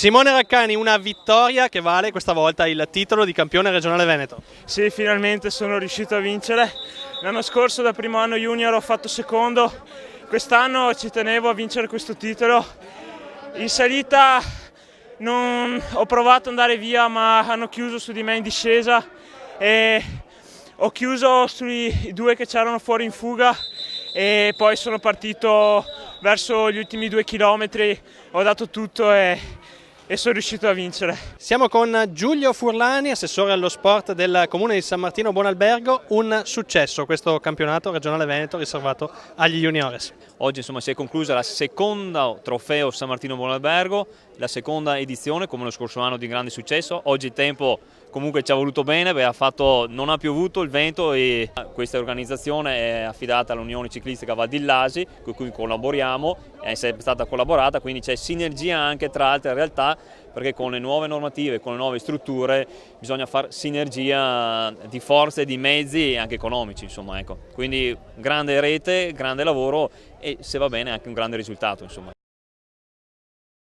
Simone Raccani, una vittoria che vale questa volta il titolo di campione regionale veneto. Sì, finalmente sono riuscito a vincere. L'anno scorso da primo anno junior ho fatto secondo, quest'anno ci tenevo a vincere questo titolo. In salita ho provato ad andare via, ma hanno chiuso su di me in discesa e ho chiuso sui due che c'erano fuori in fuga e poi sono partito verso gli ultimi 2 chilometri, ho dato tutto e sono riuscito a vincere. Siamo con Giulio Furlani, assessore allo sport del comune di San Martino Buonalbergo. Un successo questo campionato regionale veneto riservato agli juniores. Oggi si è conclusa la seconda trofeo San Martino Buonalbergo, la seconda edizione come lo scorso anno di grande successo. Oggi il tempo comunque ci ha voluto bene, non ha piovuto il vento e questa organizzazione è affidata all'Unione Ciclistica Val di Lasi, con cui collaboriamo, è sempre stata collaborata, quindi c'è sinergia anche tra altre realtà, perché con le nuove normative, con le nuove strutture bisogna fare sinergia di forze, di mezzi e anche economici, insomma, ecco. Quindi grande rete, grande lavoro e se va bene anche un grande risultato, insomma.